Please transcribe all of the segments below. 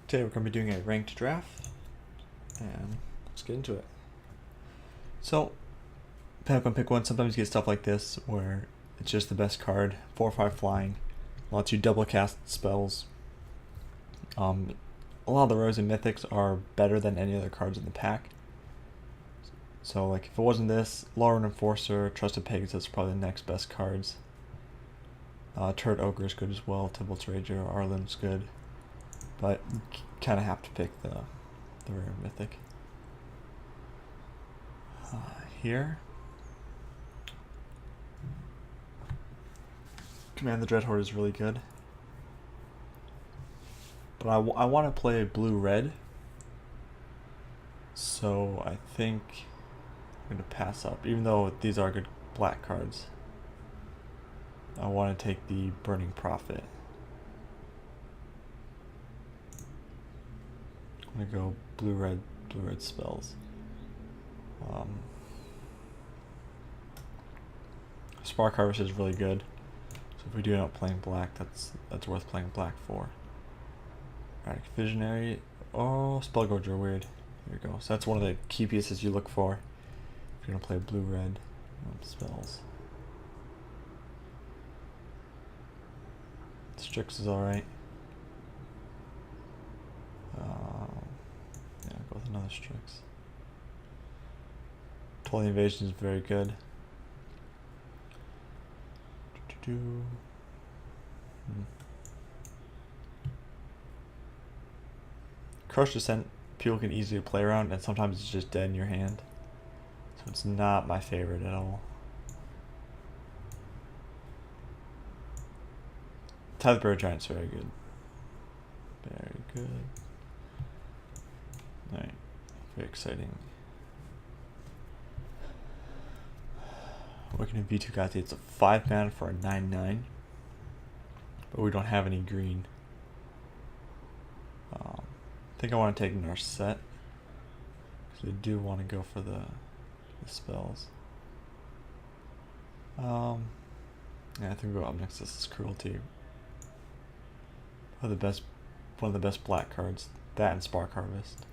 Today we're going to be doing a ranked draft, and let's get into it. So, pick one, pick one. Sometimes you get stuff like this where it's just the best card, 4 or 5 flying, lets you double cast spells. A lot of the rares and mythics are better than any other cards in the pack. So, like, if it wasn't this, Lauren Enforcer, Trusted Pegasus, probably the next best cards. Turret Ogre is good as well. Temple's Rager, Arlen's good. But you kind of have to pick the rare mythic. Here, Command the Dreadhorde is really good. But I want to play blue-red. So I think I'm going to pass up. Even though these are good black cards, I want to take the Burning Prophet. I'm going to go blue-red spells. Spark Harvest is really good. So if we do end up playing black, that's worth playing black for. Erratic Visionary. Oh, Spellgorger are weird. Here we go. So that's one of the key pieces you look for if you're going to play blue-red spells. Strix is alright. Yeah, I'll go with another Strix. Total Invasion is very good. Crush Descent, people can easily play around, and sometimes it's just dead in your hand. So it's not my favorite at all. Tithebreaker Giant's very good. Very good. Alright, very exciting. Awakening V2 Gati, it's a 5 mana for a 9/9. But we don't have any green. I think I want to take Narset, because I do want to go for the spells. Yeah, I think we'll go up next. This is Cruelty. One of the best black cards. That and Spark Harvest.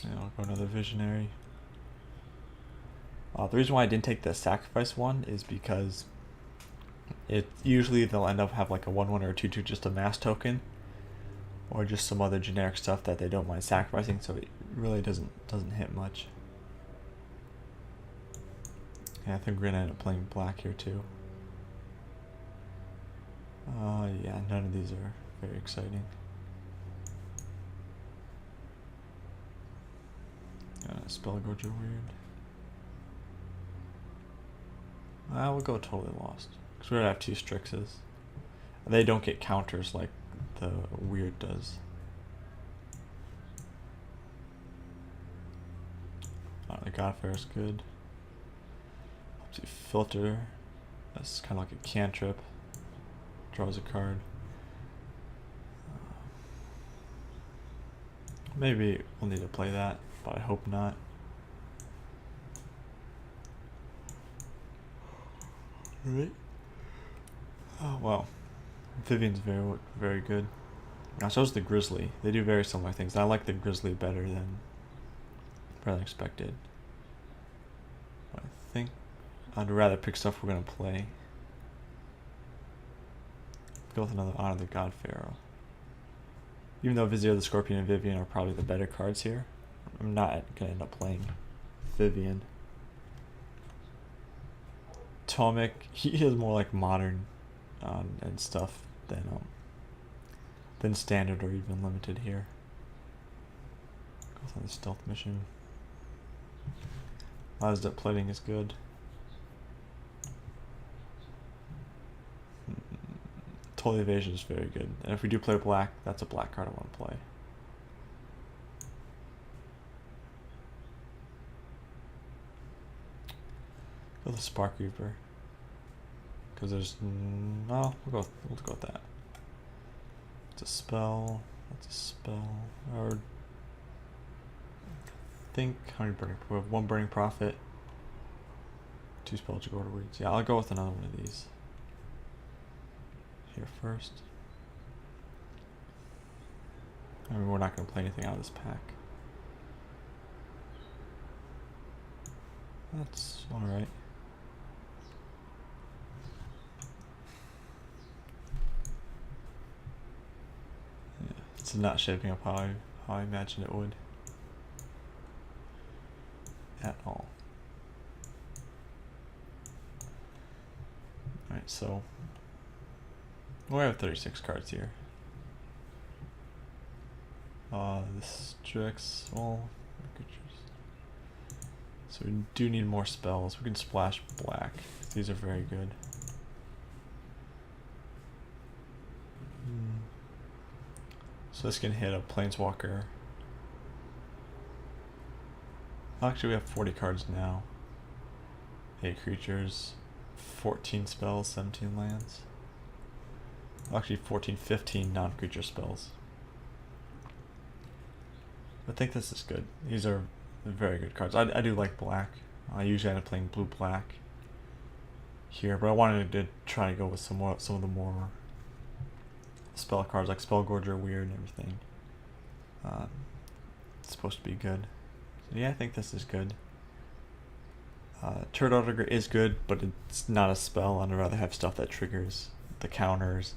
Yeah, I'll go another Visionary. The reason why I didn't take the Sacrifice one is because usually they'll end up have like a 1/1 or a 2/2 just a mass token, or just some other generic stuff that they don't mind sacrificing, so it really doesn't hit much. Yeah, I think we're gonna end up playing black here too. Yeah, none of these are very exciting. Spellgorger weird. We'll go Totally Lost, because we're gonna have 2 Strixes. They don't get counters like the weird does. The Godfair is good. Filter. That's kind of like a cantrip. Draws a card. Maybe we'll need to play that, but I hope not. Right. Oh well, Vivian's very good. Now so's the Grizzly. They do very similar things. I like the Grizzly better than expected. But I think I'd rather pick stuff we're gonna play. Go with another Honor the God Pharaoh. Even though Vizier the Scorpion and Vivian are probably the better cards here, I'm not gonna end up playing Vivian. Tomic, he is more like modern and stuff than standard or even limited here. Goes on the stealth mission. Last up plating is good. Total Evasion is very good, and if we do play black, that's a black card I want to play. Go with the Spark Reaper, because there's no. We'll go with that. It's a spell. That's a spell. Or I think how many burning? We have 1 Burning Prophet, 2 Spell Jagorda Weeds. Yeah, I'll go with another one of these. here first. I mean, we're not going to play anything out of this pack. That's alright. Yeah, it's not shaping up how I imagined it would. At all. Alright, so we have 36 cards here. This tricks all creatures. So we do need more spells. We can splash black. These are very good. So this can hit a planeswalker. Actually, we have 40 cards now. 8 creatures, 14 spells, 17 lands. Actually, 14, 15 non-creature spells. I think this is good. These are very good cards. I do like black. I usually end up playing blue-black here, but I wanted to try to go with some of the more spell cards, like Spellgorger, Weird, and everything. It's supposed to be good. So yeah, I think this is good. Turret Auditor is good, but it's not a spell. I'd rather have stuff that triggers the counters,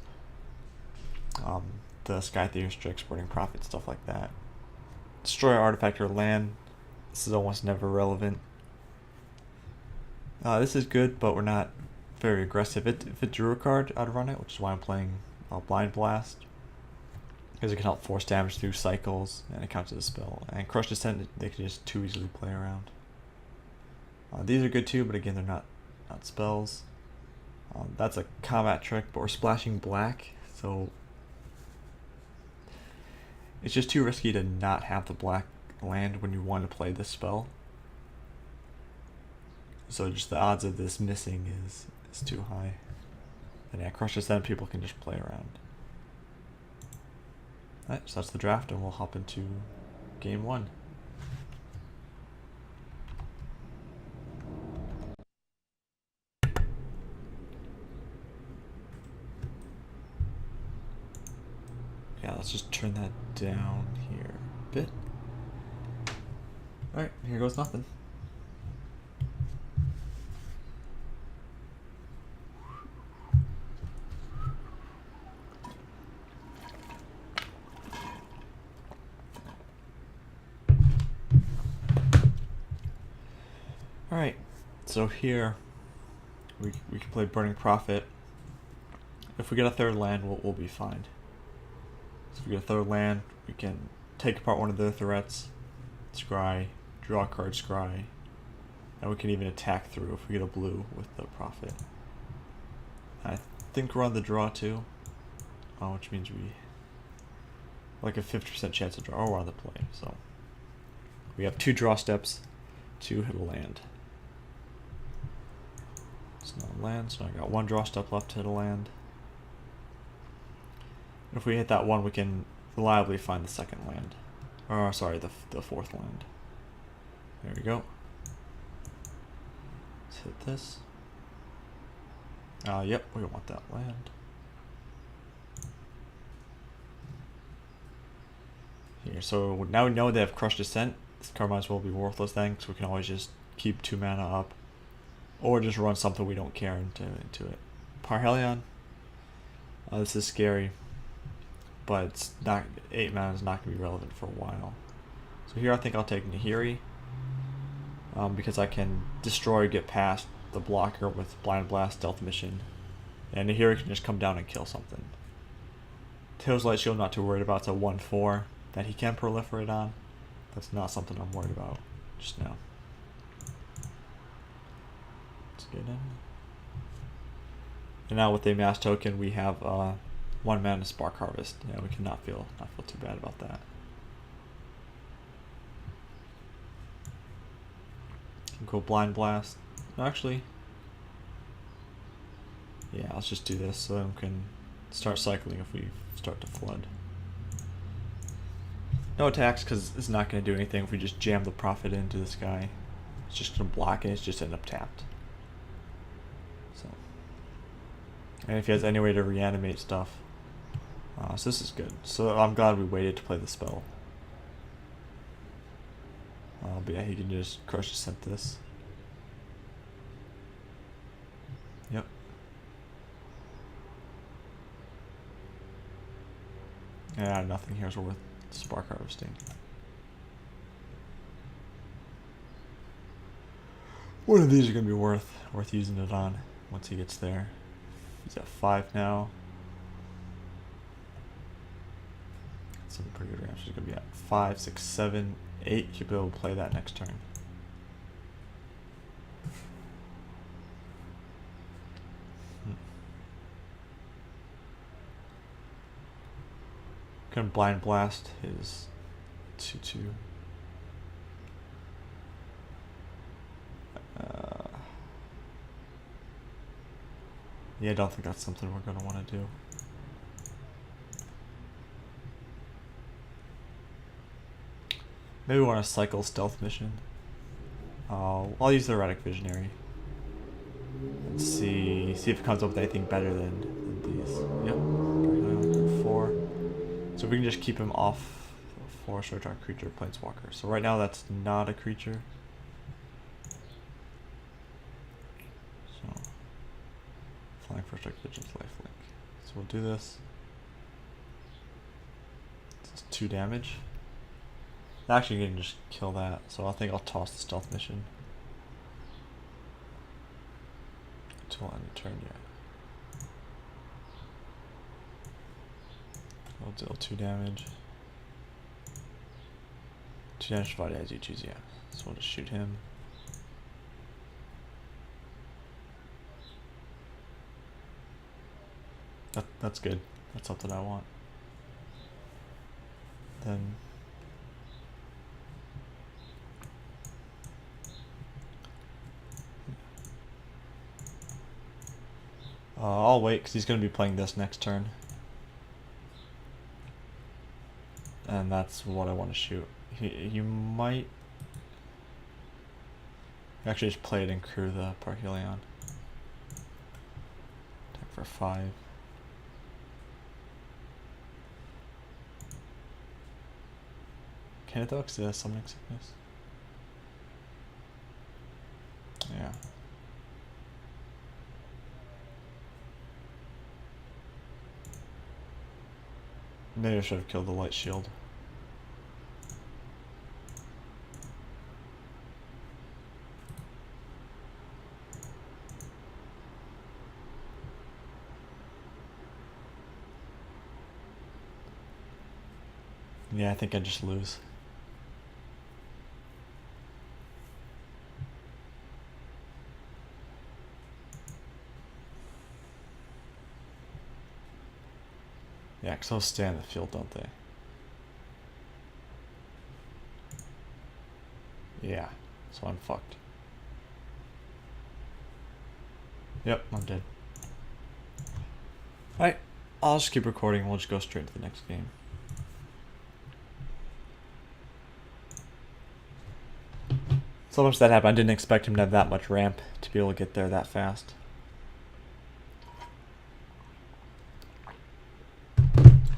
the Sky Theater Strix, Burning Prophet, stuff like that. Destroy artifact or land. This is almost never relevant. This is good, but we're not very aggressive. If it drew a card, I'd run it, which is why I'm playing Blind Blast. Because it can help force damage through cycles, and it counts as a spell. And Crush Descent, they can just too easily play around. These are good too, but again, they're not spells. That's a combat trick, but we're splashing black, so it's just too risky to not have the black land when you want to play this spell. So just the odds of this missing is too high. And yeah, Crush Descent, people can just play around. Alright, so that's the draft, and we'll hop into game 1. Yeah, let's just turn that down here a bit. Alright, here goes nothing. Alright, so here we can play Burning Prophet. If we get a third land, we'll be fine. So if we get a third land, we can take apart one of their threats, scry, draw a card, scry, and we can even attack through if we get a blue with the Prophet. I think we're on the draw too, which means we like a 50% chance to draw, or we're on the play. So we have 2 draw steps to hit a land. It's not a land, so I got 1 draw step left to hit a land. If we hit that one, we can reliably find the second land. Or, sorry, the fourth land. There we go. Let's hit this. Yep, we want that land. Here, so now we know they have Crush Descent. This card might as well be worthless then, because we can always just keep 2 mana up. Or just run something we don't care into it. Parhelion. This is scary. But it's not, 8 mana is not going to be relevant for a while. So here I think I'll take Nahiri. Because I can destroy, get past the blocker with Blind Blast, Stealth Mission. And Nahiri can just come down and kill something. Tails Light Shield, not too worried about. It's a 1/4 that he can proliferate on. That's not something I'm worried about just now. Let's get in. And now with the Mass Token, we have 1 mana Spark Harvest. Yeah, we cannot feel too bad about that. Can go Blind Blast. Actually, yeah, let's just do this so then we can start cycling if we start to flood. No attacks because it's not going to do anything if we just jam the Prophet into this guy. It's just going to block it. It's just end up tapped. So And if he has any way to reanimate stuff. So this is good. So I'm glad we waited to play the spell. But yeah, he can just crush descent this. Yep. Yeah, nothing here is worth spark harvesting. One of these are gonna be worth using it on once he gets there. He's at 5 now. Some pretty good ramps. He's gonna be at 5, 6, 7, 8. He'll be able to play that next turn. Gonna blind blast his 2/2. Yeah, I don't think that's something we're gonna want to do. Maybe we want to cycle stealth mission. I'll use the erratic visionary. Let's see if it comes up with anything better than these. Yep. 4. So we can just keep him off forest or dark creature, planeswalker. So right now that's not a creature. So flying first dark vigilance, lifelink. So we'll do this. It's 2 damage. Actually, you can just kill that. So I think I'll toss the stealth mission. Until end of turn, yeah. I'll deal 2 damage. 2 damage divided as you choose, yeah. So we'll just shoot him. That's good. That's something I want. Then I'll wait because he's going to be playing this next turn. And that's what I want to shoot. You might actually just play it and crew the Parhelion. Attack for 5. Can it though, because it has summoning sickness? Yeah. Maybe I should have killed the light shield. Yeah, I think I just lose. Yeah, because they'll stay on the field, don't they? Yeah, so I'm fucked. Yep, I'm dead. Alright, I'll just keep recording and we'll just go straight to the next game. So much that happened, I didn't expect him to have that much ramp to be able to get there that fast.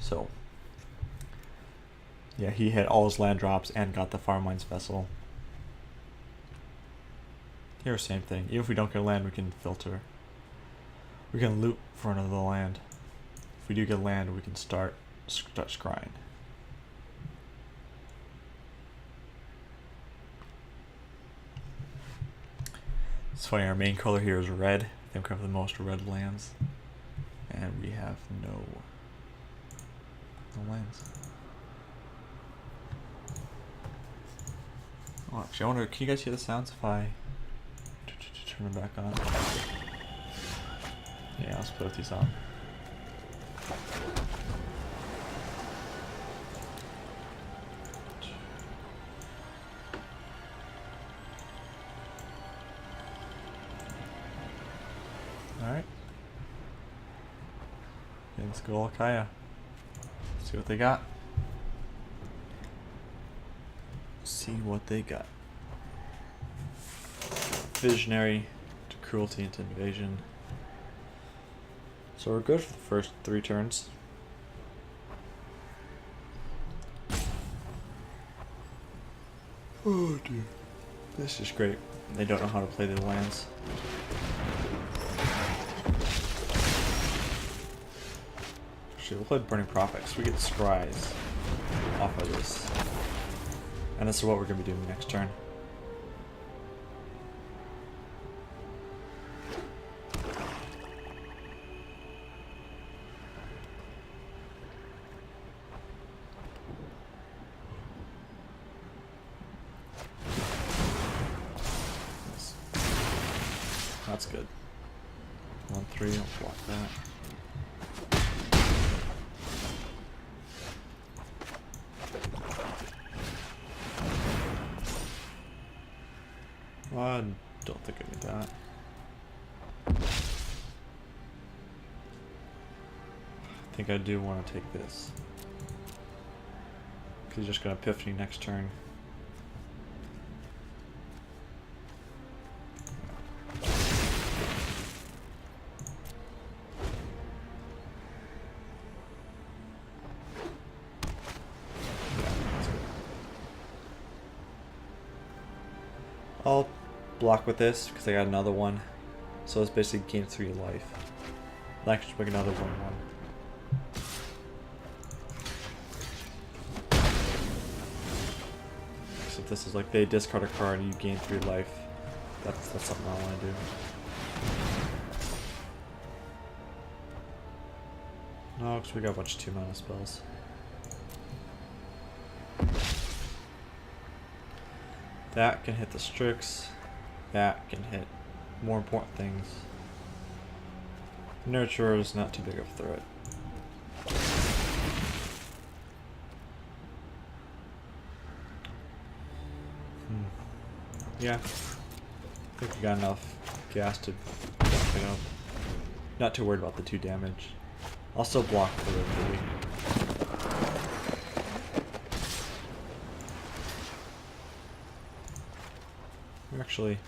So, yeah, he hit all his land drops and got the Farmline's Vessel. Here, same thing. Even if we don't get land, we can filter. We can loot for another land. If we do get land, we can start scrying. It's funny, our main color here is red. I think we have the most red lands. And we have no lands. Oh, actually, I wonder, can you guys hear the sounds if I turn them back on? Yeah, let's put these on. Alright. Let's go Alkaya. See what they got. See what they got. Visionary to cruelty into invasion. So we're good for the first 3 turns. Oh dear. This is great. They don't know how to play their lands. Actually, we'll play Burning Prophet because we get scries off of this. And this is what we're going to be doing next turn. That's good. 1-3, I'll block that. I don't think I need that. I think I do want to take this. Because he's just going to Epiphany next turn. I'll block with this because I got another one, so it's basically gain 3 life. I'll actually make another 1-1. So if this is like they discard a card and you gain 3 life, that's something I want to do. No, because we got a bunch of 2-mana spells. That can hit the Strix. That can hit more important things. Nurturer is not too big of a threat. Yeah. I think we got enough gas to block it up. Not too worried about the 2 damage. I'll still block for the 3. Actually,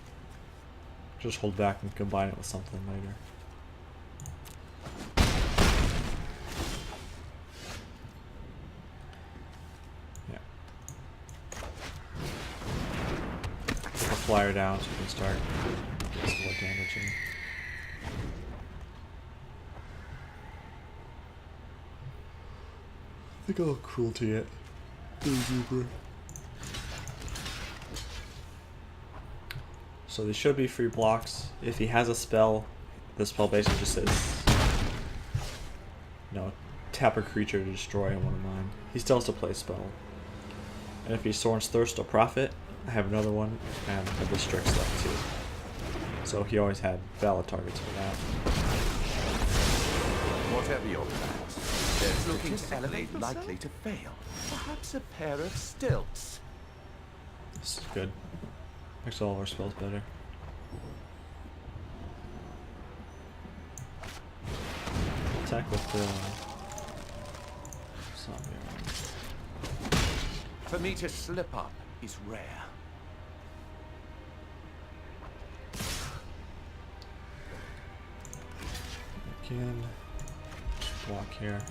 just hold back and combine it with something later. Yeah. Put the flyer down so we can start getting some more damage in. I think I'll cruelty it. So these should be free blocks. If he has a spell, the spell basically just says, tap a creature to destroy one of mine. He still has to play a spell. And if he's Sorin's Thirst or Prophet, I have another one, and I have the Strix left too. So he always had valid targets for that. Whatever your plans, there's looking to elevate likely to fail. Perhaps a pair of stilts. This is good. Makes all of our spells better. Attack with the zombie. For me to slip up is rare. Again, just block here.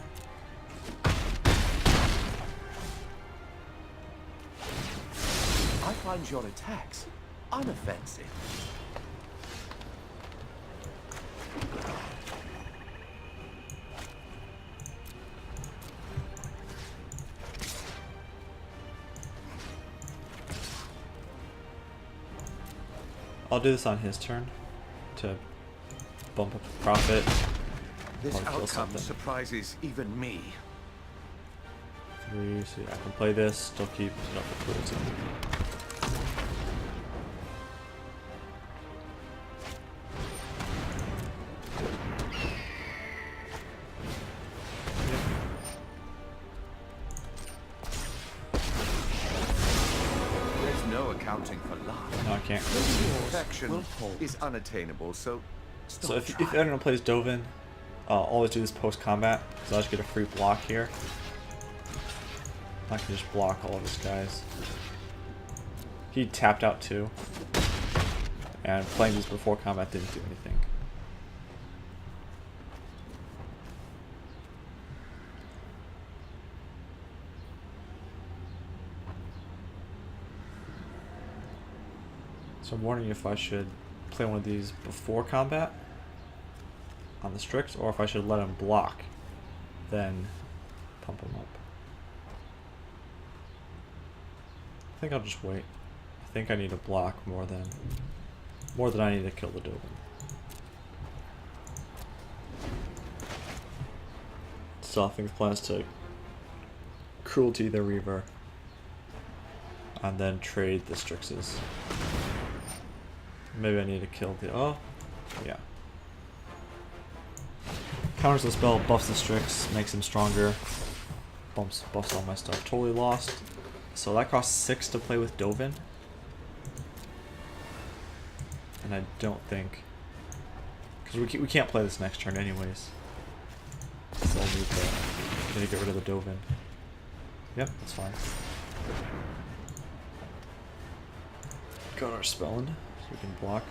I find your attacks unoffensive. I'll do this on his turn to bump up the profit. This outcome surprises even me. 3, so yeah, I can play this, still keep it up with cruelty. There's no accounting for luck. No, I can't. Perfection is unattainable, so stop So if trying. anyone plays Dovin, always do this post-combat, so I just get a free block here. I can just block all of his guys. He tapped out too. And playing this before combat didn't do anything. So I'm wondering if I should play one of these before combat on the Strix, or if I should let him block, then pump him up. I think I'll just wait. I think I need to block more than I need to kill the Dovin. Still, I think the plan is to cruelty the Reaver and then trade the Strixes. Maybe I need to kill the... oh, yeah. Counters the spell, buffs the Strix, makes him stronger. Buffs all my stuff. Totally lost. So that costs 6 to play with Dovin. And I don't think... because we can't play this next turn anyways. So I'll need to get rid of the Dovin. Yep, that's fine. Got our spelling, so we can block.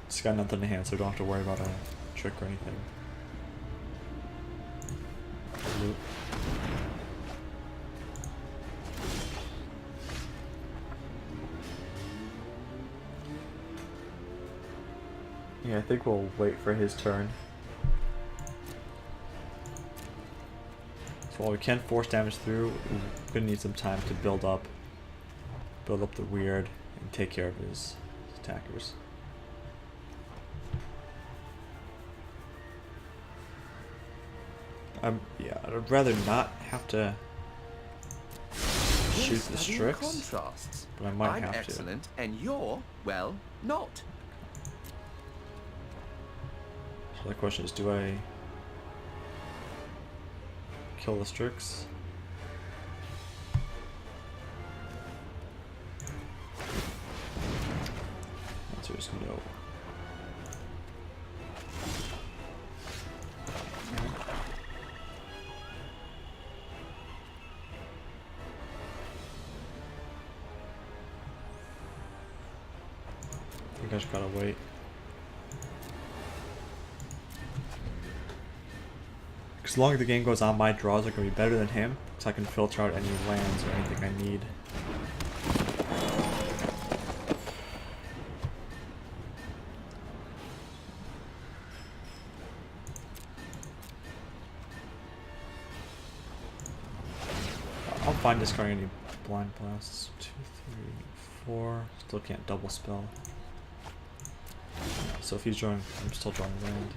It's got nothing in hand, so we don't have to worry about a trick or anything. Loop. Yeah, I think we'll wait for his turn. So while we can force damage through, we're gonna need some time to build up the weird and take care of his attackers. Yeah, I'd rather not have to shoot the Strix, but I might have to. I'm excellent, and you're, well, not. So the question is, do I kill the Strix? Answer is no. I think I just gotta wait. As long as the game goes on, my draws are going to be better than him, so I can filter out any lands or anything I need. I'll fine discarding any blind blasts. 2, 3, 4. Still can't double spell. So if he's drawing, I'm still drawing land.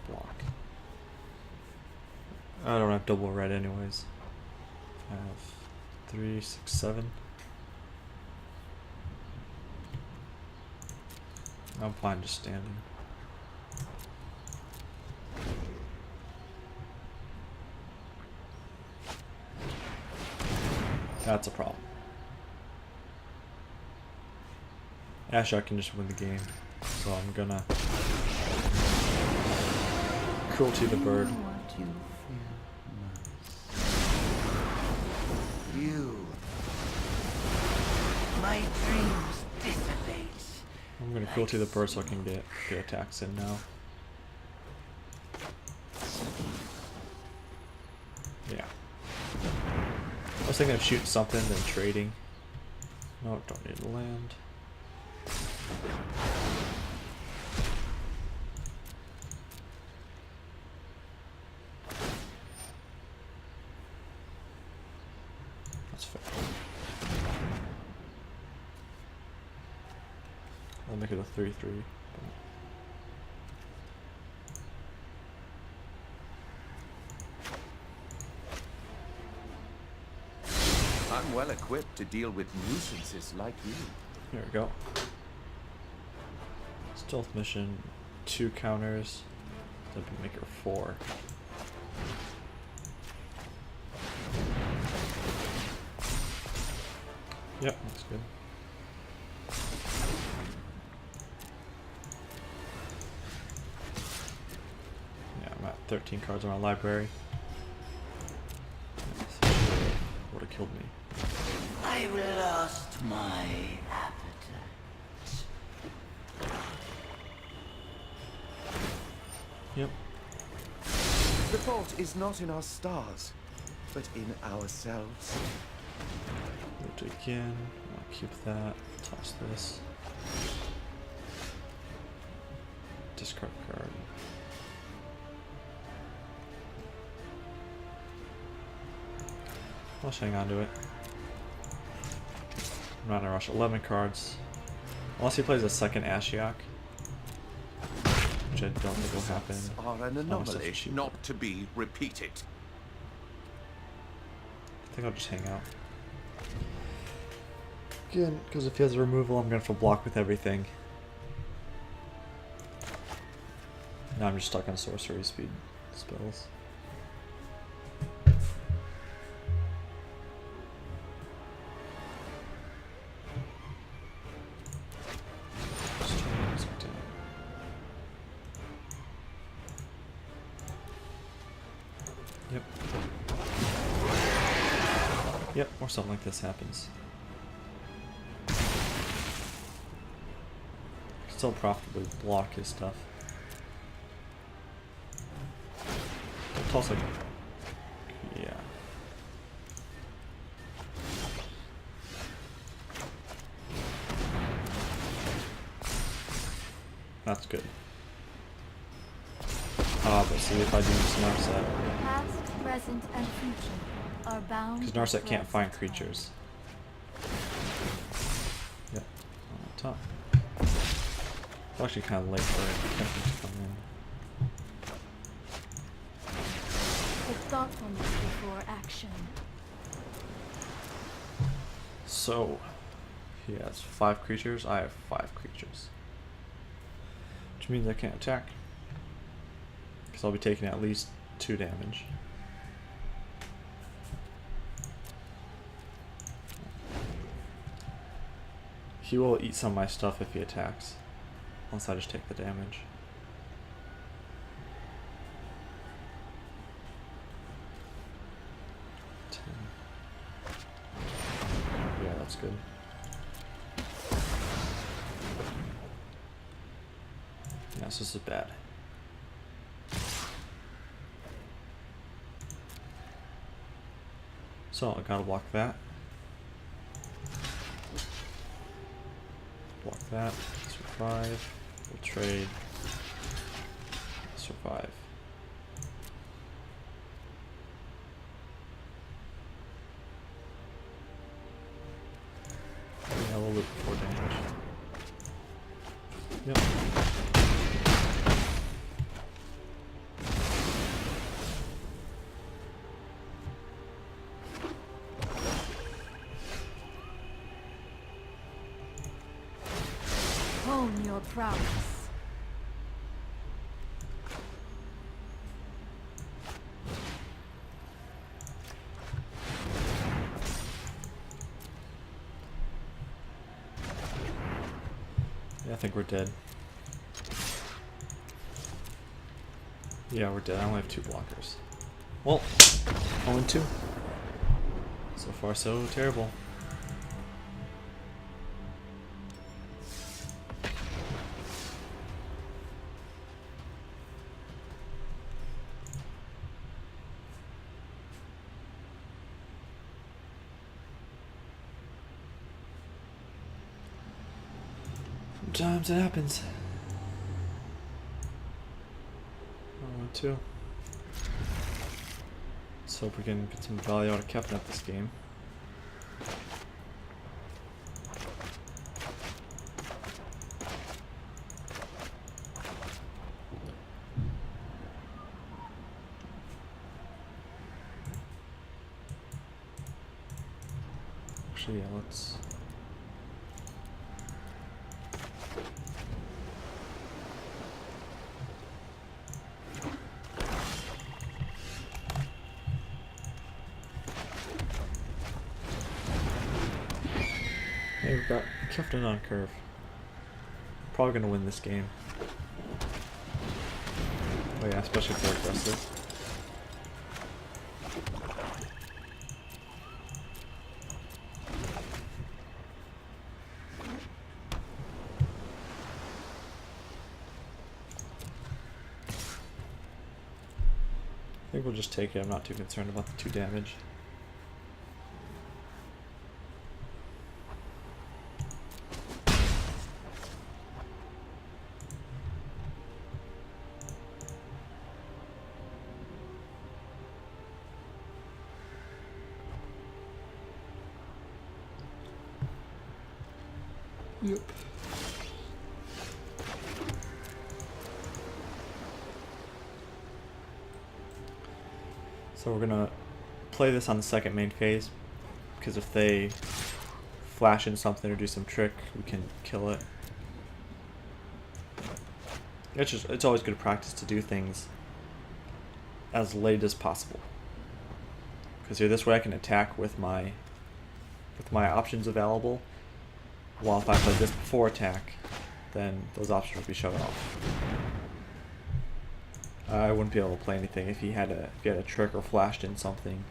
Block. I don't have double red anyways. I have 3, 6, 7. I'm fine just standing. That's a problem. Actually, I can just win the game. So I'm gonna cruelty the bird. You. My dreams dissipate. I'm gonna cruelty the bird so I can get attacks in now. Yeah. I was thinking of shooting something, then trading. No, don't need to land. That's fair. I'll make it a 3/3. I'm well equipped to deal with nuisances like you. There we go. Stealth mission, 2 counters. That'd make her 4. Yep, that's good. Yeah, I'm at 13 cards in my library. Would have killed me. I've lost my appetite. Yep. The fault is not in our stars, comfort in ourselves. Loot again. I'll keep that. Toss this. Discard card. I'll just hang on to it. I'm not in a rush. 11 cards. Unless he plays a second Ashiok. Which I don't think will happen. Are an anomaly not to be repeated. I think I'll just hang out. Again, because if he has a removal, I'm going to have to block with everything. Now I'm just stuck on sorcery speed spells. Yep. Yep, or something like this happens. Still profitably block his stuff. Toss like, yeah. That's good. Ah, but see if I do this Narset. Past, present, and future are bound. Because Narset can't find creatures. Yeah, on top. It's actually kind of late for it to come in. With thoughtfulness before action. So, he has 5 creatures. I have 5 creatures. Which means I can't attack. Because I'll be taking at least 2 damage. He will eat some of my stuff if he attacks. Unless I just take the damage. Yeah, that's good. Yes, this is bad. So I gotta block that. Block that. Survive. We'll trade. Survive. Yeah, we'll loot for damage. Yep. Hone your prowess. Yeah, I think we're dead. Yeah, we're dead. I only have 2 blockers. Well, 0-2. So far, so terrible. Sometimes it happens. 0-2. Let's hope we can get some value out of Captain at this game. Actually, yeah, let's... Hey, we've got Captain on curve. Probably gonna win this game. Oh yeah, especially if they're aggressive. think we'll just take it. I'm not too concerned about the 2 damage. Yep. So we're gonna play this on the second main phase, because if they flash in something or do some trick, we can kill it. It's always good practice to do things as late as possible, because here this way I can attack with my options available. While if I play this before attack, then those options will be shut off. I wouldn't be able to play anything if he had a trick or flashed in something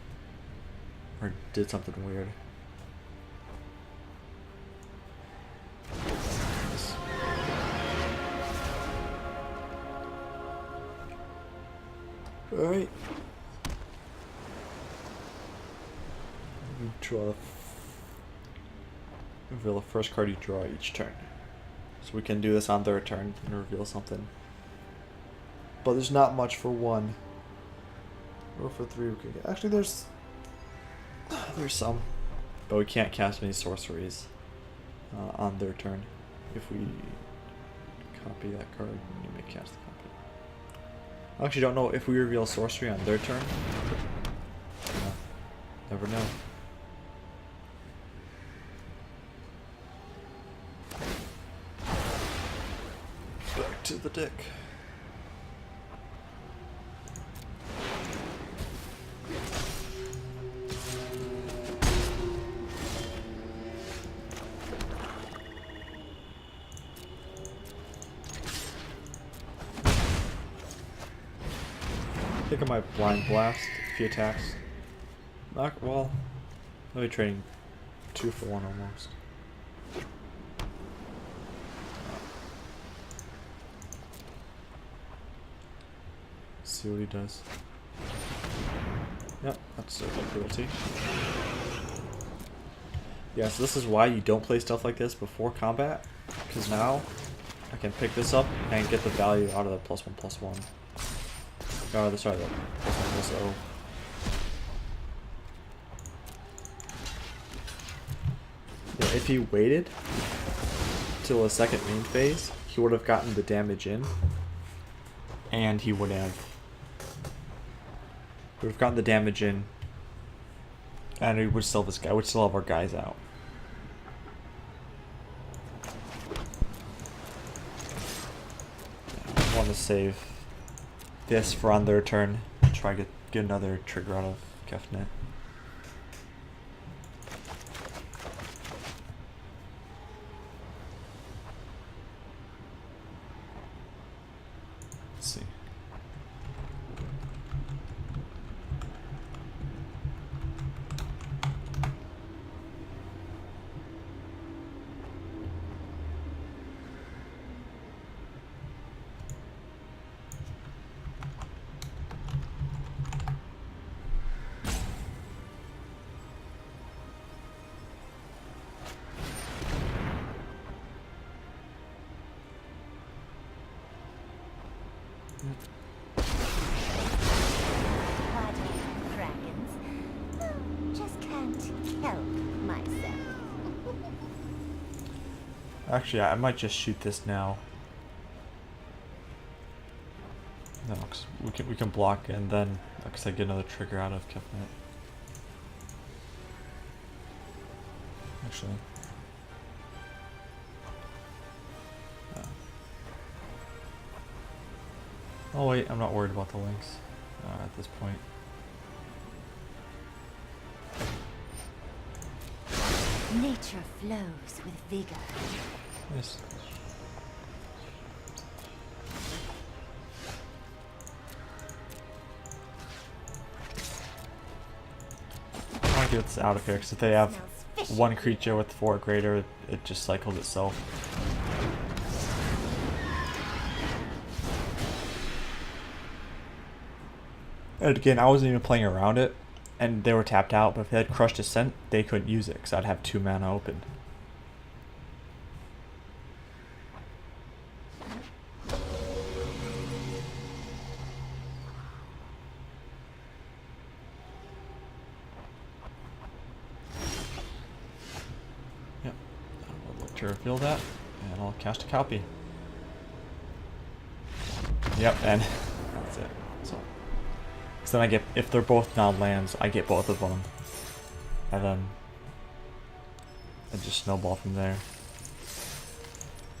or did something weird. Alright. Reveal the first card you draw each turn. So we can do this on their turn and reveal something. But there's not much for 1. Or for 3 we could get. Actually there's some. But we can't cast any sorceries on their turn. If we copy that card, you may cast the copy. I actually don't know if we reveal sorcery on their turn. No, never know. Back to the deck. I think I might blind blast if he attacks. Not well. I'll be trading 2 for 1 almost. See what he does. Yep, that's a cruelty. Yeah, so this is why you don't play stuff like this before combat, because now I can pick this up and get the value out of the +1/+1. Oh, sorry, the +1/+0. Yeah, if he waited till the second main phase, he would have gotten the damage in, and he would have gotten the damage in, and we would still have this guy. We'd still have our guys out. I want to save this for on their turn. Try to get another trigger out of Kefnet. Let's see. Actually, I might just shoot this now. No, cause we can block and then, like I said, get another trigger out of Kefnet. Actually. Oh wait, I'm not worried about the links at this point. Nature flows with vigor. Nice. I want to get this out of here because if they have one creature with 4 greater, it just cycles itself. And again, I wasn't even playing around it, and they were tapped out, but if they had Crushed Descent, they couldn't use it, because I'd have 2 mana open. Yep, I'll look to reveal that, and I'll cast a copy. Yep, and that's it. So then I get, if they're both non-lands, I get both of them. And then I just snowball from there.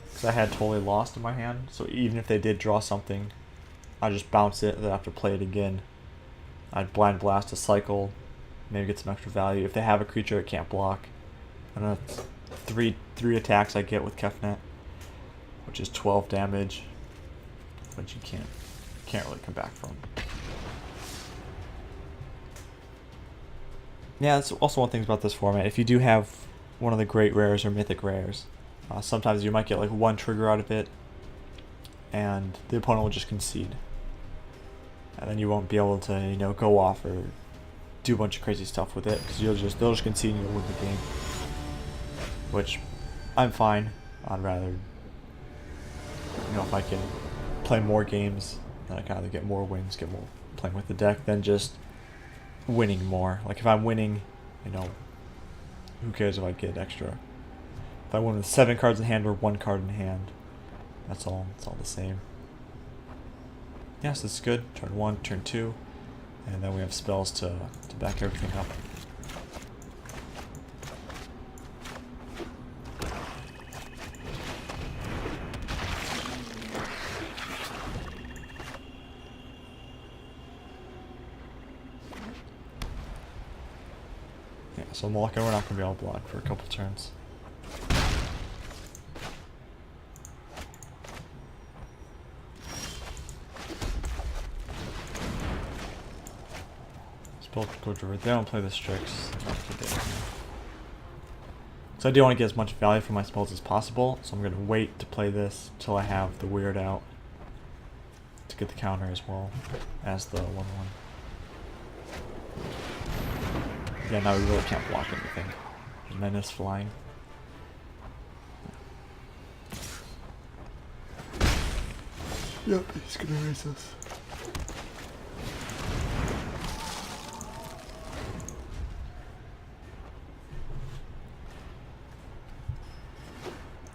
Because I had totally lost in my hand, so even if they did draw something, I just bounce it, then I have to play it again. I'd Blind Blast a cycle, maybe get some extra value. If they have a creature it can't block, and then three attacks I get with Kefnet, which is 12 damage, which you can't really come back from. Yeah, that's also one thing about this format. If you do have one of the great rares or mythic rares, sometimes you might get like one trigger out of it, and the opponent will just concede, and then you won't be able to go off or do a bunch of crazy stuff with it, because they'll just concede and you'll win the game. Which I'm fine. I'd rather, if I can play more games, then I can either get more wins, get more playing with the deck, than just winning more. Like if I'm winning, who cares if I get extra? If I win with 7 cards in hand or 1 card in hand, that's all. It's all the same. Yes, this is good. Turn 1, turn 2, and then we have spells to back everything up. So Malka, we're not going to be able to block for a couple turns. Spell go Druid. They don't play the Strix. So I do want to get as much value from my spells as possible, so I'm going to wait to play this till I have the Weird out to get the counter as well as the 1/1. Yeah, now we really can't block anything. Menace flying. Yep, he's gonna raise us.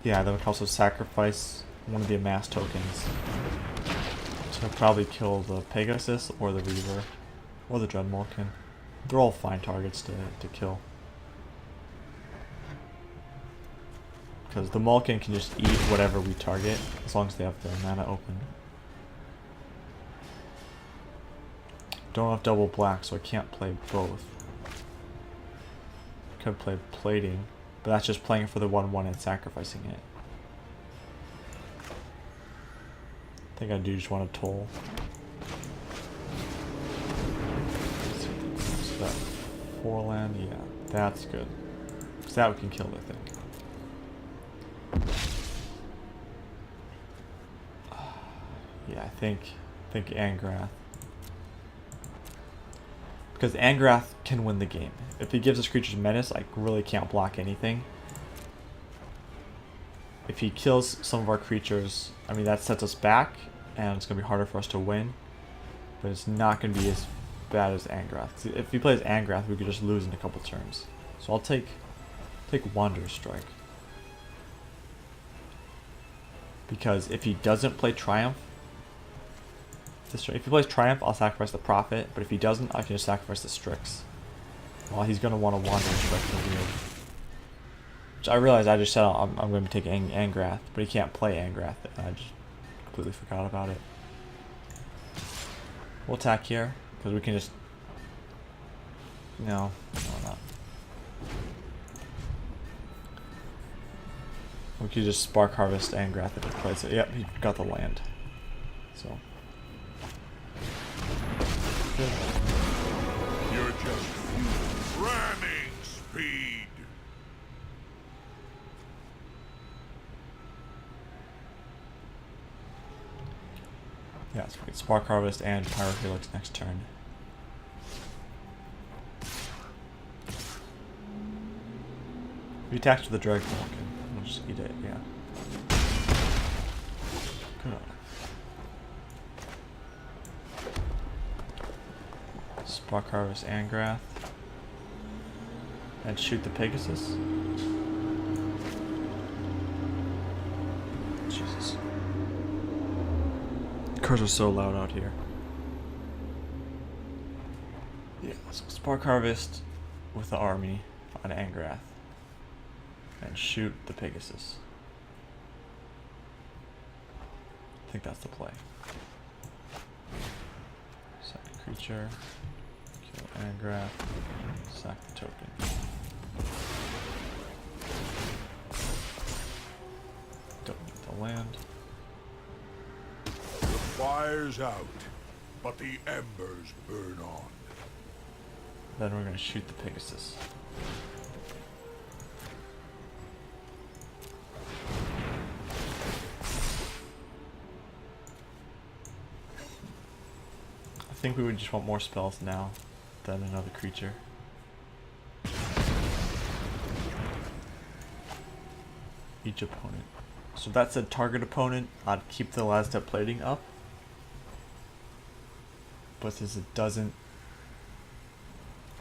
Yeah, then we can also sacrifice one of the amass tokens to probably kill the Pegasus or the Reaver or the Dreadmalkin. They're all fine targets to kill. Because the Malkin can just eat whatever we target, as long as they have their mana open. Don't have double black, so I can't play both. Could play plating, but that's just playing for the 1/1 and sacrificing it. I think I do just want to toll. That 4 land, yeah, that's good. Because that we can kill, I think. Yeah, I think Angrath. Because Angrath can win the game. If he gives us creatures menace, I really can't block anything. If he kills some of our creatures, I mean that sets us back, and it's going to be harder for us to win. But it's not going to be as bad as Angrath. If he plays Angrath, we could just lose in a couple turns. So I'll take Wanderer's Strike. Because if he doesn't play Triumph, if he plays Triumph, I'll sacrifice the Prophet, but if he doesn't, I can just sacrifice the Strix. Well, he's going to want to Wanderer's Strike for weird. Which I realize I just said I'm going to take Angrath, but he can't play Angrath, and I just completely forgot about it. We'll attack here. Because we can just... No, not. We could just Spark Harvest Angrath if he plays it. Yep, he got the land. So. Good. You're just ramming speed. Yeah, so we can Spark Harvest and Pyro Helix next turn. If he attacks with the Dragon Vulcan, we'll just eat it, yeah. Come on. Spark Harvest Angrath. And shoot the Pegasus. Jesus. Cars are so loud out here. Yeah, so Spark Harvest with the army on Angrath. And shoot the Pegasus. I think that's the play. Second creature. Kill Angrath. Sack the token. Don't need the land. The fire's out, but the embers burn on. Then we're gonna shoot the Pegasus. I think we would just want more spells now than another creature. Each opponent. So that said target opponent, I'd keep the last step plating up. But since it doesn't,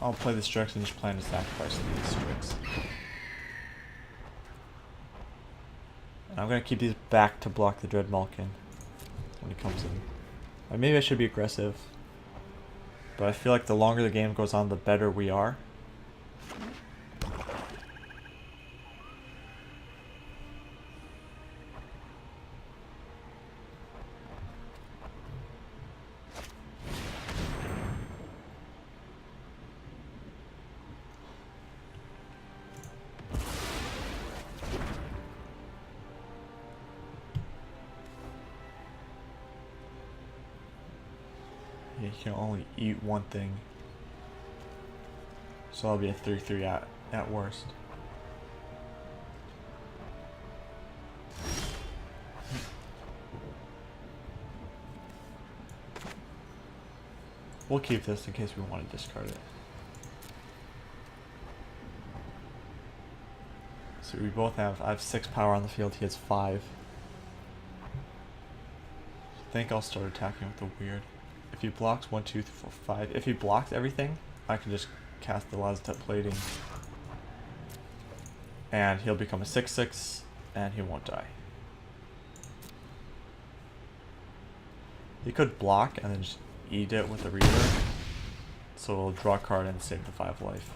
I'll play the Strix and just plan to sacrifice these Strix. And I'm gonna keep these back to block the Dread Malkin when he comes in. Like, maybe I should be aggressive, but I feel like the longer the game goes on, the better we are. Yeah, you can only eat one thing. So I'll be a 3-3 at worst. We'll keep this in case we want to discard it. So we both have, I have 6 power on the field, he has 5. I think I'll start attacking with the weird. If he blocks 1, 2, 3, 4, 5. If he blocks everything, I can just cast the last step plating. And he'll become a 6/6 and he won't die. He could block and then just eat it with the Reader. So it'll draw a card and save the 5 life.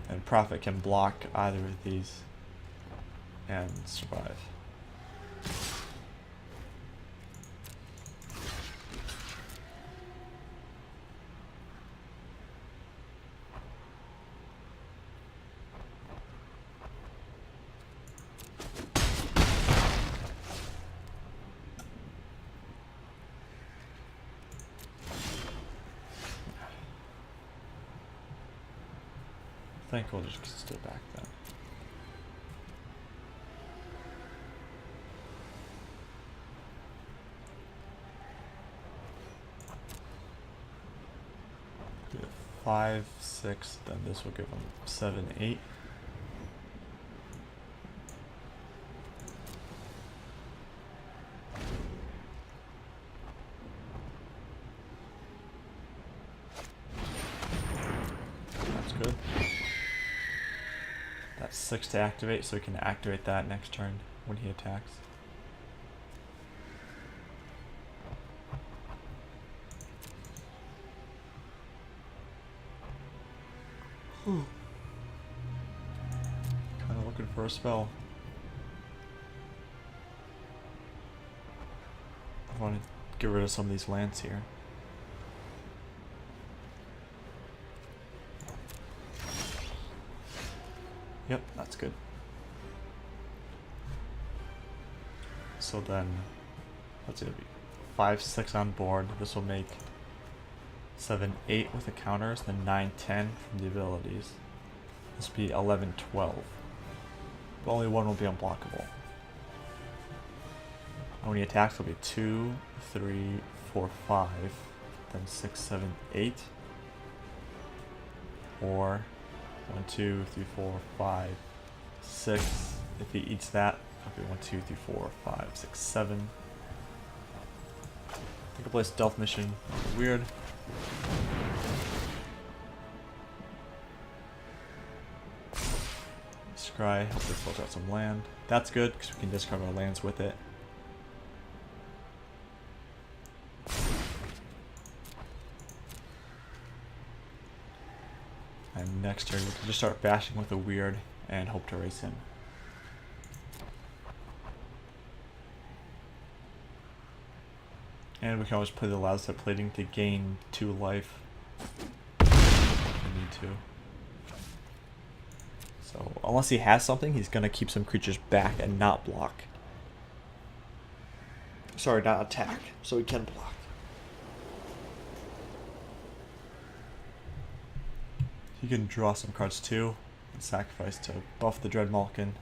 And Prophet can block either of these and survive. I think we'll just stay back then. Do 5, 6, then this will give them 7, 8. That's good. That's 6 to activate, so we can activate that next turn when he attacks. Kind of looking for a spell. I want to get rid of some of these lands here. Yep, that's good. So then, what's it gonna be? 5, 6 on board. This will make 7, 8 with the counters, then 9, 10 from the abilities. This will be 11, 12. But only one will be unblockable. And when he attacks, it'll be 2, 3, 4, 5, then 6, 7, 8. Or 1, 2, 3, 4, 5, 6. If he eats that, okay, 1, 2, 3, 4, 5, 6, 7. I think I'll play a stealth mission. Weird. Scry, hopefully fills out some land. That's good because we can discard our lands with it. And next turn we can just start bashing with a weird and hope to race him. And we can always play the last step plating to gain 2 life if we need to. So unless he has something, he's gonna keep some creatures back and not block. Sorry, not attack, so he can block. He can draw some cards too, and sacrifice to buff the Dread Malkin.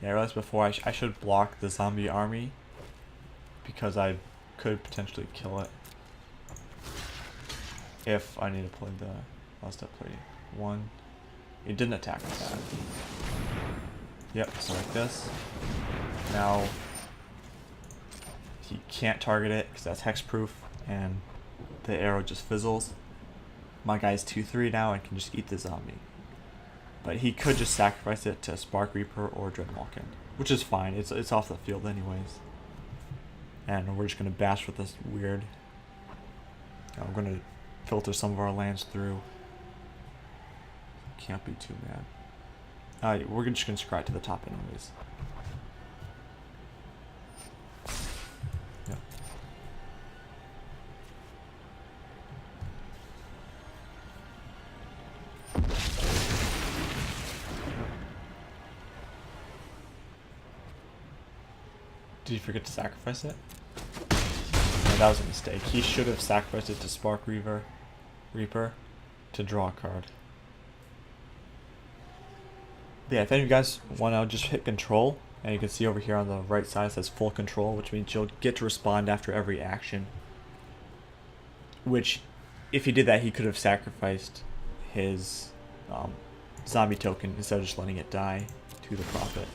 Yeah, I realized before I should block the zombie army because I could potentially kill it if I need to play the last step play. 1. It didn't attack with that. Yep, so like this. Now he can't target it because that's hexproof and the arrow just fizzles. My guy's 2/3 now and can just eat the zombie. But he could just sacrifice it to Spark Reaper or Dread Malkin, which is fine. It's off the field anyways. And we're just gonna bash with this weird. We're gonna filter some of our lands through. Can't be too mad. We're just gonna scry to the top anyways. Yep. Did you forget to sacrifice it? No, that was a mistake. He should have sacrificed it to Spark Reaper to draw a card. But yeah, if any of you guys want to just hit control, and you can see over here on the right side it says full control, which means you'll get to respond after every action. Which, if he did that, he could have sacrificed his zombie token instead of just letting it die to the Prophet.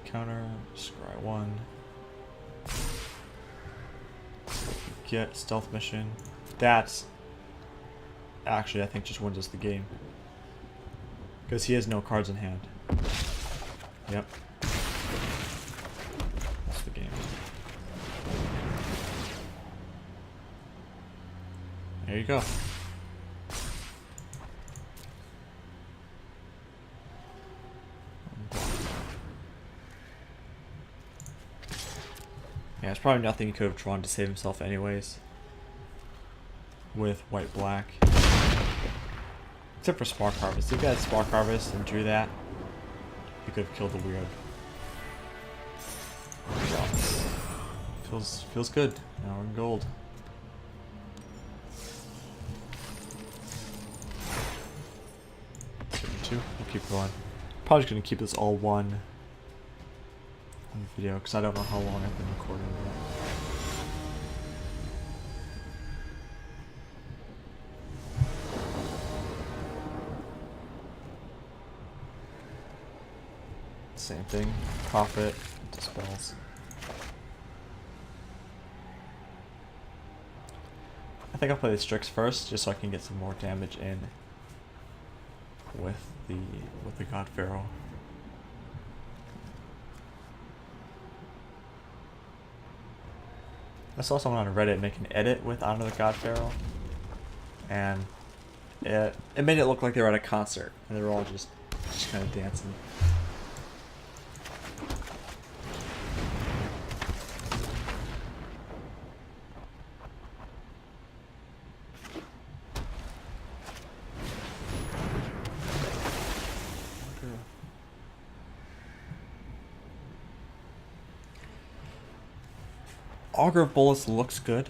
Counter, scry 1. Get stealth mission. That's actually, I think, just wins us the game because he has no cards in hand. Yep, that's the game. There you go. Yeah, it's probably nothing he could have drawn to save himself anyways. With white-black. Except for Spark Harvest. If he had Spark Harvest and drew that, he could have killed the weird. Feels good. Now we're in gold. Two. We'll keep going. Probably just gonna keep this all one video because I don't know how long I've been recording that. Same thing. Prophet, dispels. I think I'll play the Strix first just so I can get some more damage in with the God Pharaoh. I saw someone on Reddit make an edit with Honor the God Pharaoh, and it made it look like they were at a concert and they were all just kind of dancing. Augur of Bolus looks good,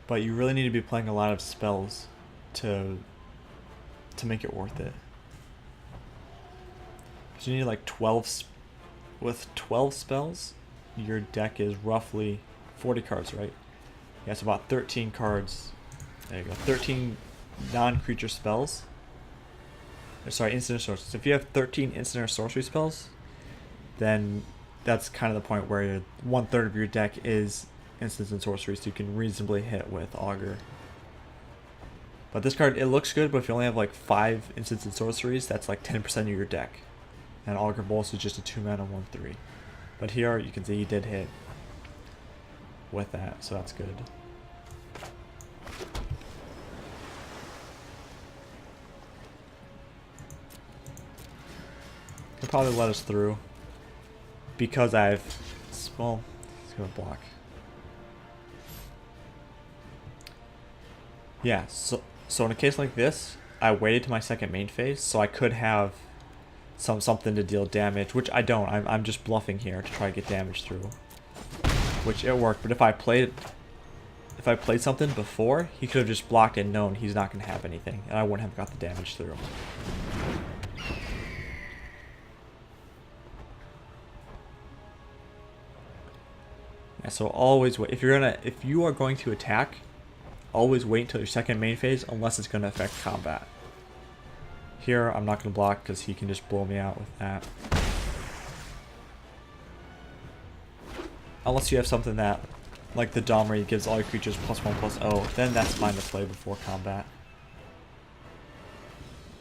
but you really need to be playing a lot of spells to make it worth it. So you need like 12 with 12 spells, your deck is roughly 40 cards, right? Yeah, it's about 13 cards. There you go. 13 non-creature spells. Sorry, instant or sorcery. So if you have 13 instant or sorcery spells, then that's kind of the point where 1/3 of your deck is instants and sorceries, so you can reasonably hit with Augur. But this card, it looks good, but if you only have like 5 instants and sorceries, that's like 10% of your deck. And Augur Bolts is just a 2-mana 1/3. But here you can see he did hit with that, so that's good. He'll probably let us through because well, he's gonna block. Yeah, so in a case like this, I waited to my second main phase so I could have something to deal damage, which I don't. I'm just bluffing here to try to get damage through, which it worked. But if I played something before, he could have just blocked and known he's not gonna have anything, and I wouldn't have got the damage through. Yeah, so always wait. If you are going to attack, always wait until your second main phase, unless it's gonna affect combat. Here, I'm not gonna block because he can just blow me out with that. Unless you have something that, like the Dom where he gives all your creatures +1/+0, then that's fine to play before combat.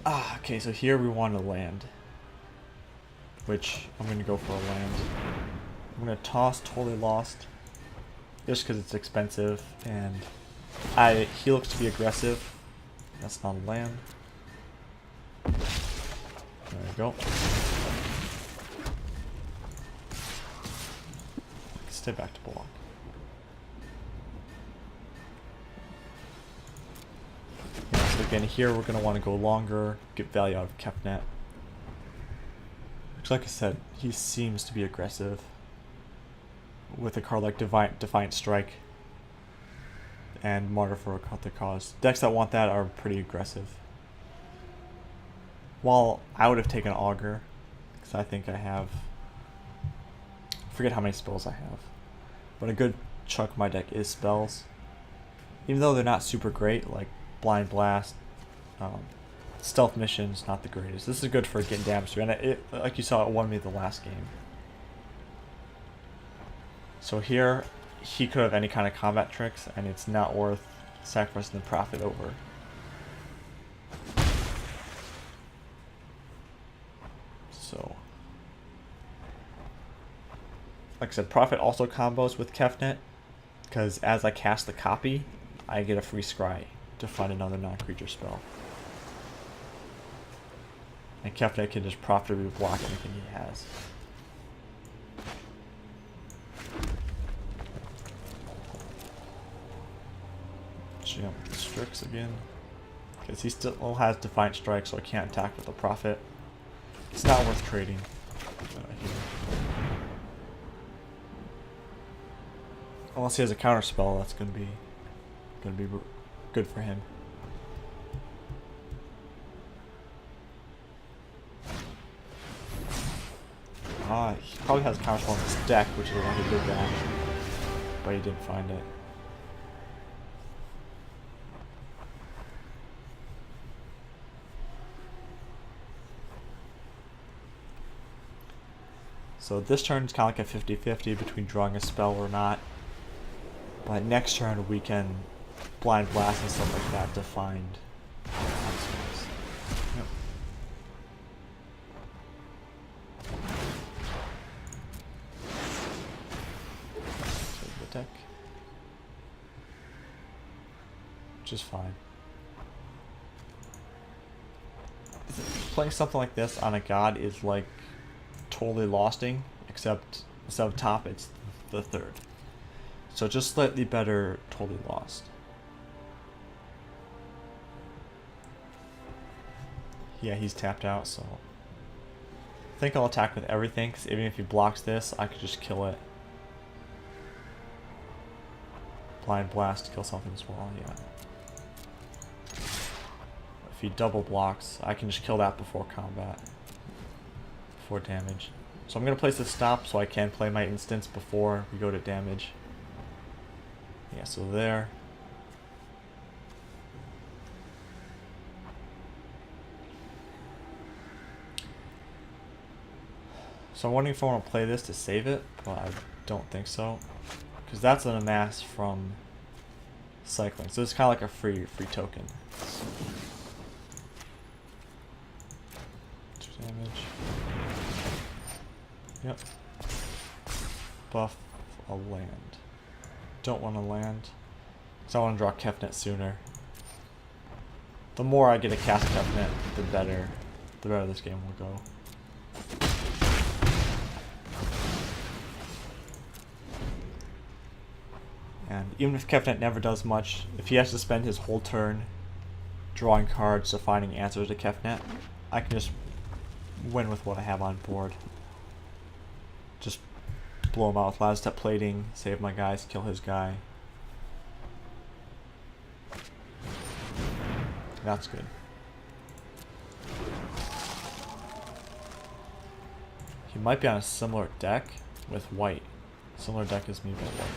Okay, so here we want to land, which I'm gonna go for a land. I'm gonna toss Totally Lost, just because it's expensive, and he looks to be aggressive. That's not a land. There we go. Stay back to block. Yeah, so again, here we're going to want to go longer, get value out of Kefnet. Which, like I said, he seems to be aggressive with a card like Defiant Strike and Martyr for a Cult Cause. Decks that want that are pretty aggressive. While I would have taken Augur, because I think I have, I forget how many spells I have, but a good chunk of my deck is spells. Even though they're not super great, like Blind Blast, Stealth Mission's not the greatest. This is good for getting damage through, and it, like you saw, it won me the last game. So here, he could have any kind of combat tricks, and it's not worth sacrificing the Prophet over. So, like I said, Prophet also combos with Kefnet, because as I cast the copy, I get a free scry to find another non-creature spell. And Kefnet can just profitably block anything he has. Jump the Strix again, because he still has Defiant Strike, so I can't attack with the Prophet. It's not worth trading here. Unless he has a counter spell, that's gonna be good for him. He probably has a counter spell in his deck, which is why he did that, but he didn't find it. So this turn is kind of like a 50-50 between drawing a spell or not. But next turn we can Blind Blast and stuff like that to find spells. Yep. Save the deck. Which is fine. Playing something like this on a god is like Totally Losting, except instead of top, it's the third. So just slightly better Totally Lost. Yeah, he's tapped out, so I think I'll attack with everything, because even if he blocks this, I could just kill it. Blind Blast to kill something as well, yeah. if he double blocks, I can just kill that before combat, before damage. So I'm going to place a stop so I can play my instance before we go to damage. Yeah, so there. So I'm wondering if I want to play this to save it, but I don't think so. Because that's an amass from cycling. So it's kind of like a free token. 2 damage. Yep. Buff a land. Don't want to land. Because I want to draw Kefnet sooner. The more I get a cast Kefnet, the better this game will go. And even if Kefnet never does much, if he has to spend his whole turn drawing cards to finding answers to Kefnet, I can just win with what I have on board. Just blow him out with last step plating, save my guys, kill his guy. That's good. He might be on a similar deck with white. Similar deck as me, but white.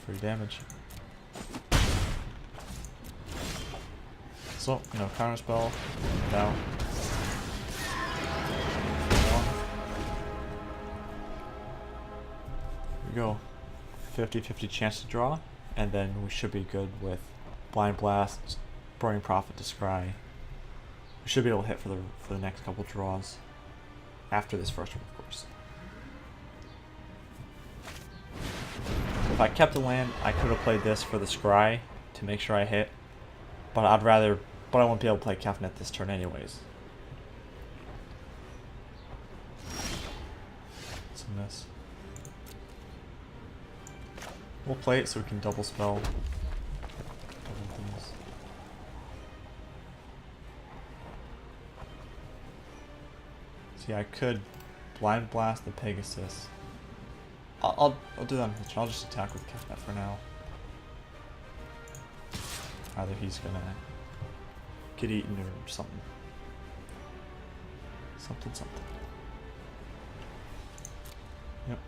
Free damage. So, no counterspell. Down. Here we go. 50-50 chance to draw, and then we should be good with Blind Blast, Burning Prophet to scry. We should be able to hit for the next couple draws. After this first one, of course. If I kept the land, I could have played this for the scry to make sure I hit. But I won't be able to play Kefnet this turn anyways. It's a miss. We'll play it so we can double spell. Double things. See, I could Blind Blast the Pegasus. I'll do that. I'll just attack with Kefnet for now. Either he's gonna get eaten or something. Something. Yep.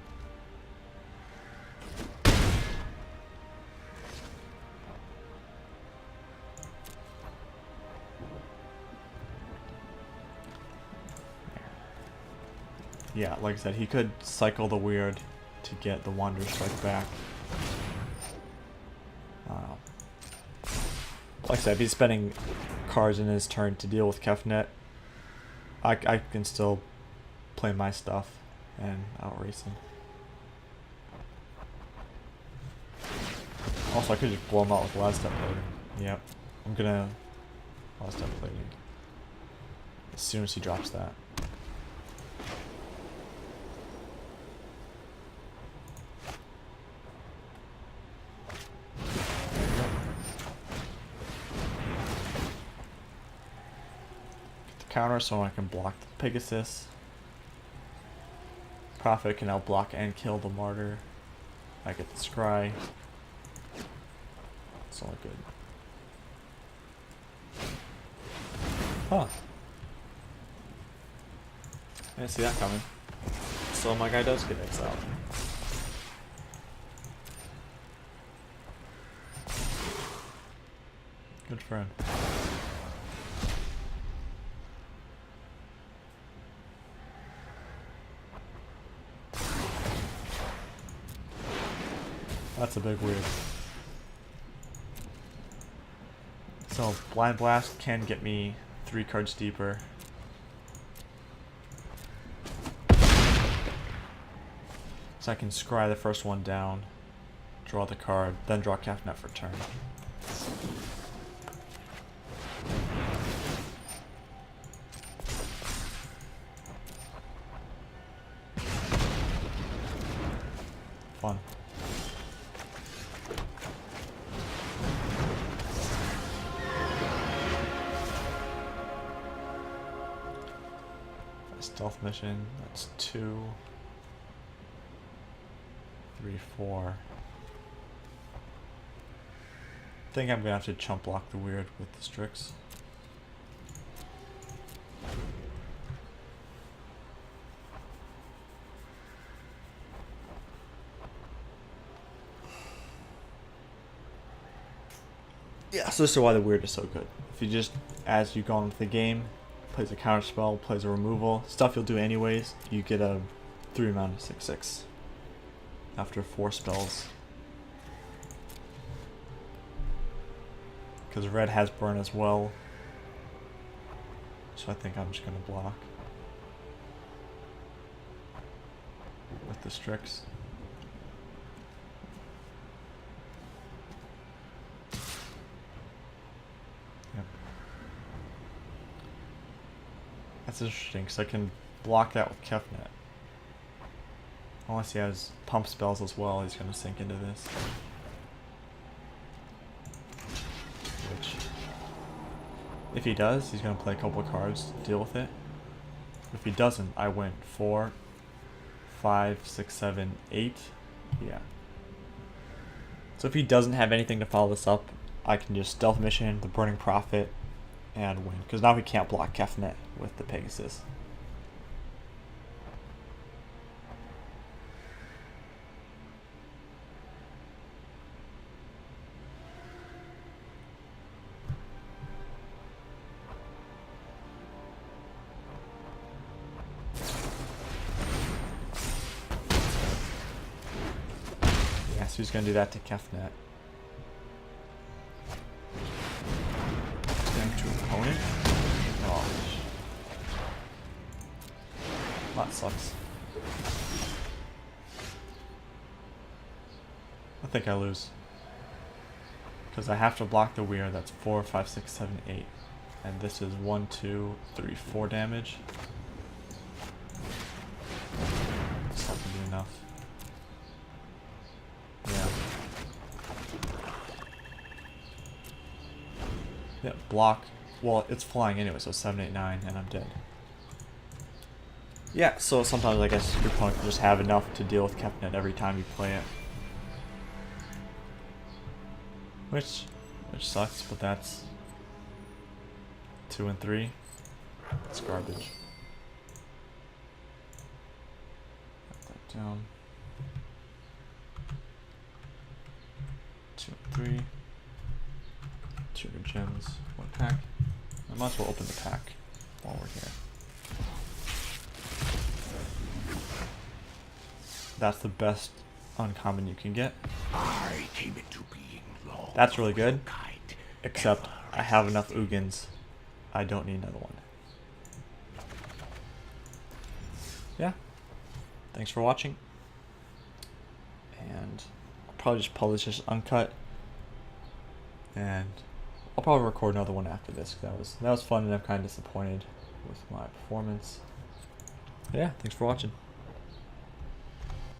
Yeah, like I said, he could cycle the weird to get the Wanderer Strike back. Like I said, if he's spending cards in his turn to deal with Kefnet, I can still play my stuff and outrace him. Also, I could just blow him out with last step plating. Yep, I'm gonna last step plating as soon as he drops that. Counter so I can block the Pegasus. Prophet can now block and kill the Martyr. I get the scry. It's all good. Huh. I didn't see that coming. So my guy does get exiled. Good for him. That's a big weird. So Blind Blast can get me 3 cards deeper. So I can scry the first one down, draw the card, then draw Kefnet for turn. Fun. Stealth mission, that's 2. 3, 4. I think I'm gonna have to chump block the weird with the Strix. Yeah, so this is why the weird is so good. If you just, as you go on with the game, plays a counter spell, plays a removal, stuff you'll do anyways, you get a 3 mana 6/6 after 4 spells. Because red has burn as well, so I think I'm just gonna block with the Strix. Yep. That's interesting because I can block that with Kefnet. Unless he has pump spells as well, he's gonna sink into this. Which, if he does, he's gonna play a couple of cards to deal with it. If he doesn't, I win 4, 5, 6, 7, 8. Yeah. So if he doesn't have anything to follow this up, I can just Stealth Mission, the Burning Prophet, and win. Because now he can't block Kefnet with the Pegasus. So he's going to do that to Kefnet. Going to opponent. Oh. That sucks. I think I lose. Because I have to block the weird. That's 4, 5, 6, 7, 8. And this is 1, 2, 3, 4 damage. That's not going to be enough. Yeah, block. Well, it's flying anyway, so 7, 8, 9, and I'm dead. Yeah, so sometimes I guess your opponent can just have enough to deal with Kefnet every time you play it. Which sucks, but that's 2 and 3. It's garbage. Put that down. 2 and 3. 200 gems, 1 pack. I might as well open the pack while we're here. That's the best uncommon you can get. I came into being long. That's really good. Kind, Except I have enough Ugins. I don't need another one. Yeah. Thanks for watching. And I'll probably just publish this uncut. And I'll probably record another one after this. That was fun, and I'm kind of disappointed with my performance. Yeah, thanks for watching.